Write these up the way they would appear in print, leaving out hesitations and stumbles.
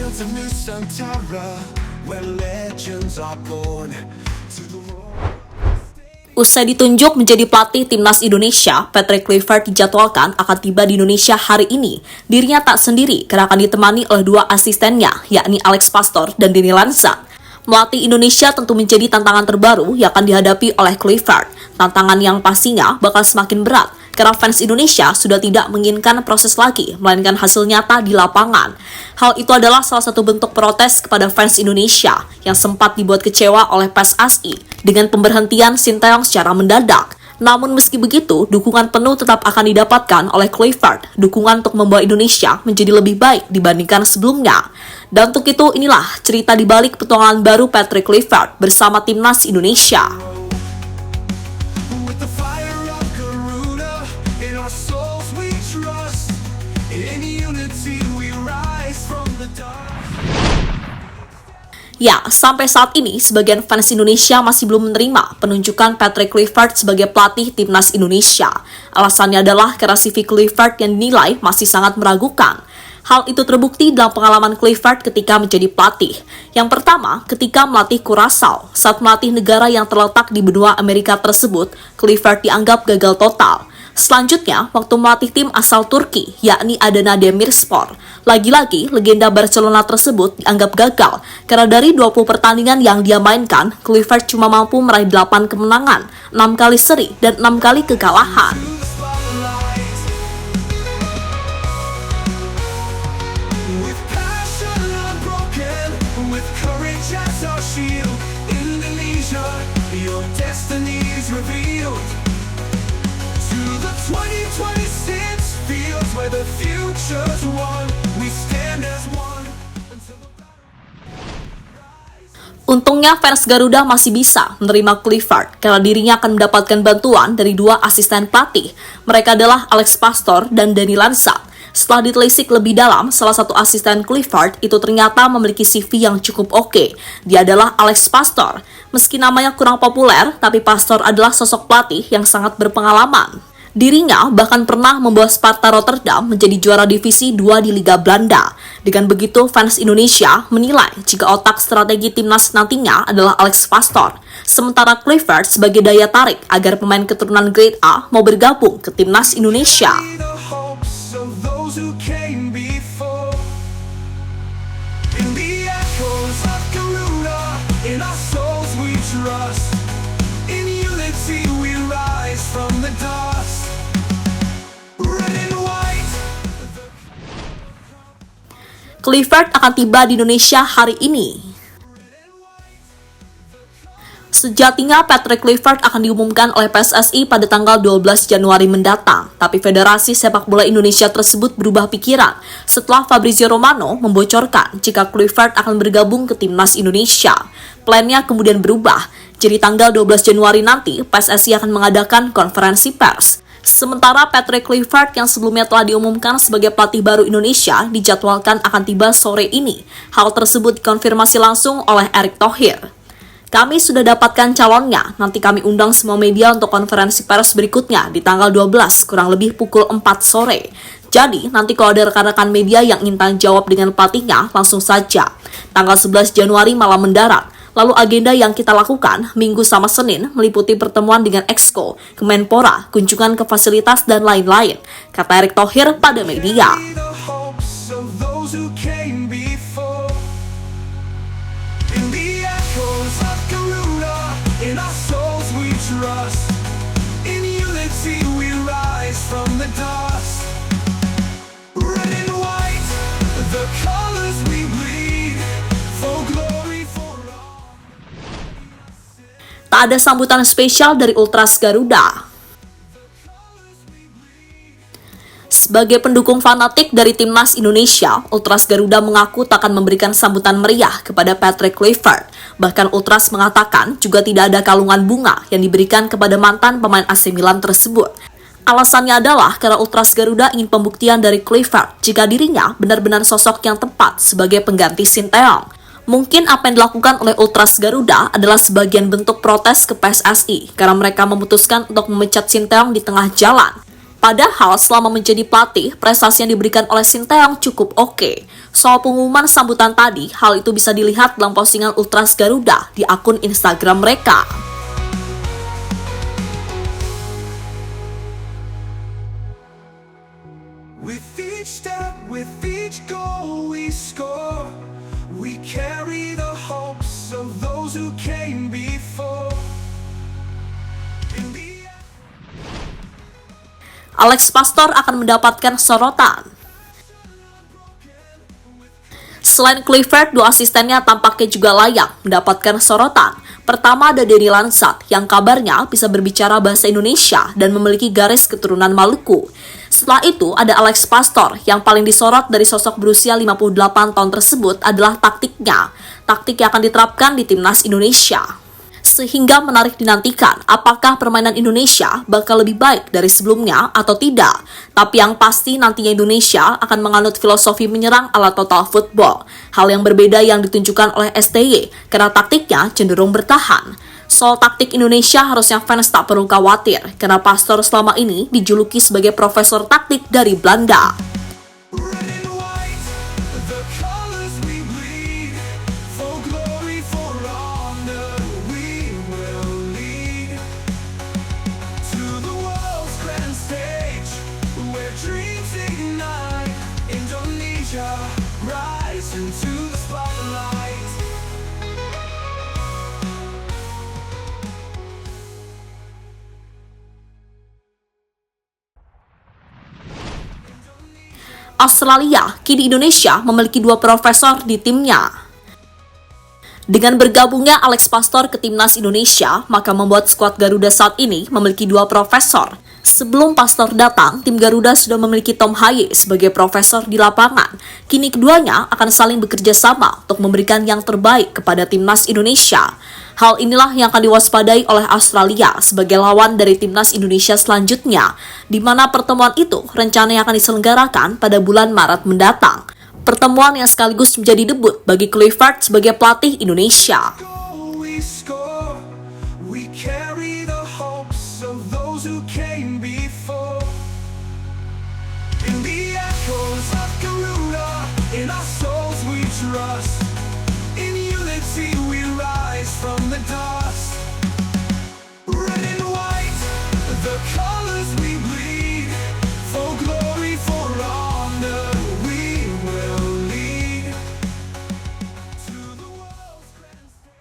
built a Nusantara where legends are born. Usai ditunjuk menjadi pelatih timnas Indonesia, Patrick Kluivert dijadwalkan akan tiba di Indonesia hari ini. Dirinya tak sendiri karena akan ditemani oleh dua asistennya, yakni Alex Pastoor dan Denny Lanzat. Melatih Indonesia tentu menjadi tantangan terbaru yang akan dihadapi oleh Kluivert. Tantangan yang pastinya bakal semakin berat, karena fans Indonesia sudah tidak menginginkan proses lagi, melainkan hasil nyata di lapangan. Hal itu adalah salah satu bentuk protes kepada fans Indonesia yang sempat dibuat kecewa oleh PSSI dengan pemberhentian Sinteyong secara mendadak. Namun meski begitu, dukungan penuh tetap akan didapatkan oleh Kluivert, dukungan untuk membawa Indonesia menjadi lebih baik dibandingkan sebelumnya. Dan untuk itu, inilah cerita di balik petualangan baru Patrick Kluivert bersama timnas Indonesia. Ya, sampai saat ini, sebagian fans Indonesia masih belum menerima penunjukan Patrick Kluivert sebagai pelatih timnas Indonesia. Alasannya adalah karena CV Kluivert yang dinilai masih sangat meragukan. Hal itu terbukti dalam pengalaman Kluivert ketika menjadi pelatih. Yang pertama, ketika melatih Curaçao. Saat melatih negara yang terletak di benua Amerika tersebut, Kluivert dianggap gagal total. Selanjutnya, waktu melatih tim asal Turki, yakni Adana Demirspor. Lagi-lagi, legenda Barcelona tersebut dianggap gagal, karena dari 20 pertandingan yang dia mainkan, Kluivert cuma mampu meraih 8 kemenangan, 6 kali seri, dan 6 kali kekalahan. Untungnya fans Garuda masih bisa menerima Kluivert karena dirinya akan mendapatkan bantuan dari dua asisten pelatih. Mereka adalah Alex Pastoor dan Denny Lanzat. Setelah ditelisik lebih dalam, salah satu asisten Kluivert itu ternyata memiliki CV yang cukup oke. Dia adalah Alex Pastoor. Meski namanya kurang populer, tapi Pastoor adalah sosok pelatih yang sangat berpengalaman. Dirinya bahkan pernah membawa Sparta Rotterdam menjadi juara divisi 2 di Liga Belanda. Dengan begitu, fans Indonesia menilai jika otak strategi timnas nantinya adalah Alex Pastoor. Sementara Kluivert sebagai daya tarik agar pemain keturunan Grade A mau bergabung ke timnas Indonesia. Kluivert akan tiba di Indonesia hari ini. Sejatinya Patrick Kluivert akan diumumkan oleh PSSI pada tanggal 12 Januari mendatang, tapi Federasi Sepak Bola Indonesia tersebut berubah pikiran setelah Fabrizio Romano membocorkan jika Kluivert akan bergabung ke timnas Indonesia. Plannya kemudian berubah, jadi tanggal 12 Januari nanti PSSI akan mengadakan konferensi pers. Sementara Patrick Kluivert yang sebelumnya telah diumumkan sebagai pelatih baru Indonesia dijadwalkan akan tiba sore ini. Hal tersebut dikonfirmasi langsung oleh Erick Thohir. Kami sudah dapatkan calonnya, nanti kami undang semua media untuk konferensi pers berikutnya di tanggal 12, kurang lebih pukul 4 sore. Jadi, nanti kalau ada rekan-rekan media yang ingin tanya jawab dengan pelatihnya, langsung saja. Tanggal 11 Januari malam mendarat. Lalu agenda yang kita lakukan Minggu sama Senin meliputi pertemuan dengan Exco, Kemenpora, kunjungan ke fasilitas dan lain-lain, kata Erick Thohir pada media. Tak ada sambutan spesial dari Ultras Garuda. Sebagai pendukung fanatik dari timnas Indonesia, Ultras Garuda mengaku tak akan memberikan sambutan meriah kepada Patrick Kluivert. Bahkan Ultras mengatakan juga tidak ada kalungan bunga yang diberikan kepada mantan pemain AC Milan tersebut. Alasannya adalah karena Ultras Garuda ingin pembuktian dari Kluivert jika dirinya benar-benar sosok yang tepat sebagai pengganti Sinteyong. Mungkin apa yang dilakukan oleh Ultras Garuda adalah sebagian bentuk protes ke PSSI karena mereka memutuskan untuk memecat Sinteyong di tengah jalan. Padahal selama menjadi pelatih, prestasi yang diberikan oleh Sinteyong cukup oke. Soal pengumuman sambutan tadi, hal itu bisa dilihat dalam postingan Ultras Garuda di akun Instagram mereka. With each step, with each goal we score, we carry the hopes of those who came before. In the Alex Pastor akan mendapatkan sorotan. Selain Clifford, dua asistennya tampaknya juga layak mendapatkan sorotan. Pertama ada Denny Lansat yang kabarnya bisa berbicara bahasa Indonesia dan memiliki garis keturunan Maluku. Setelah itu ada Alex Pastor yang paling disorot dari sosok berusia 58 tahun tersebut adalah taktiknya. Taktik yang akan diterapkan di timnas Indonesia. Sehingga menarik dinantikan apakah permainan Indonesia bakal lebih baik dari sebelumnya atau tidak. Tapi yang pasti nantinya Indonesia akan menganut filosofi menyerang ala total football. Hal yang berbeda yang ditunjukkan oleh STY karena taktiknya cenderung bertahan. Soal taktik Indonesia harusnya fans tak perlu khawatir karena Pastor selama ini dijuluki sebagai profesor taktik dari Belanda. red and white, the colors we bleed, for glory, for honor, we will lead to the world's grand stage, where dreams ignite. Indonesia, rise into the spotlight. Australia, kini Indonesia memiliki dua profesor di timnya. Dengan bergabungnya Alex Pastor ke timnas Indonesia, maka membuat skuad Garuda saat ini memiliki dua profesor. Sebelum Pastor datang, tim Garuda sudah memiliki Tom Haye sebagai profesor di lapangan. Kini keduanya akan saling bekerja sama untuk memberikan yang terbaik kepada timnas Indonesia. Hal inilah yang akan diwaspadai oleh Australia sebagai lawan dari timnas Indonesia selanjutnya, di mana pertemuan itu rencananya akan diselenggarakan pada bulan Maret mendatang. Pertemuan yang sekaligus menjadi debut bagi Clifford sebagai pelatih Indonesia. Goal we score, we carry the hopes of those who came before. In the echoes of Garuda, in our souls we trust. In unity we rise from the dust. Red and white, the colors we bleed, for glory, for honor, we will lead to the world's grand stage.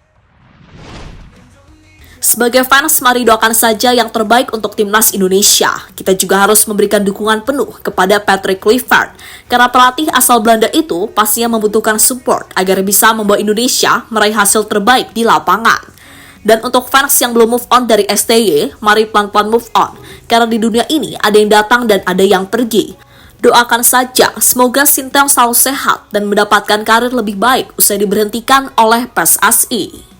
Sebagai fans, mari doakan saja yang terbaik untuk timnas Indonesia. Kita juga harus memberikan dukungan penuh kepada Patrick Clifford. Karena pelatih asal Belanda itu pastinya membutuhkan support agar bisa membawa Indonesia meraih hasil terbaik di lapangan. Dan untuk fans yang belum move on dari STY, mari pelan-pelan move on. Karena di dunia ini ada yang datang dan ada yang pergi. Doakan saja, semoga Sinteyong selalu sehat dan mendapatkan karir lebih baik usai diberhentikan oleh PSSI.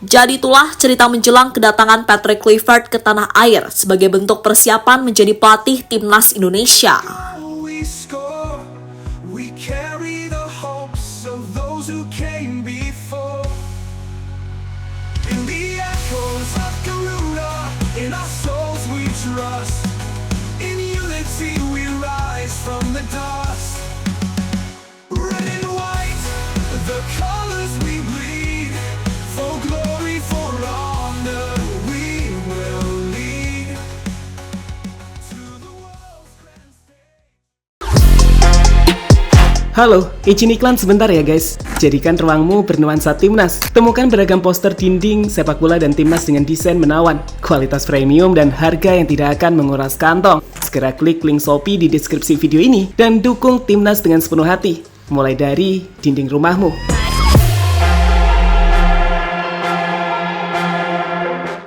Jadi itulah cerita menjelang kedatangan Patrick Clifford ke tanah air sebagai bentuk persiapan menjadi pelatih timnas Indonesia. We score, we carry the hopes of those who came before. In the echoes of Garuda, in our souls we trust. In unity we rise from the dust. Red and white, the colors we bleed, for glory, for honor, we will lead to the world's grand stage. Halo, izin iklan sebentar ya guys. Jadikan ruangmu bernuansa timnas. Temukan beragam poster dinding, sepak bola dan timnas dengan desain menawan, kualitas premium dan harga yang tidak akan menguras kantong. Segera klik link Shopee di deskripsi video ini dan dukung timnas dengan sepenuh hati. Mulai dari dinding rumahmu.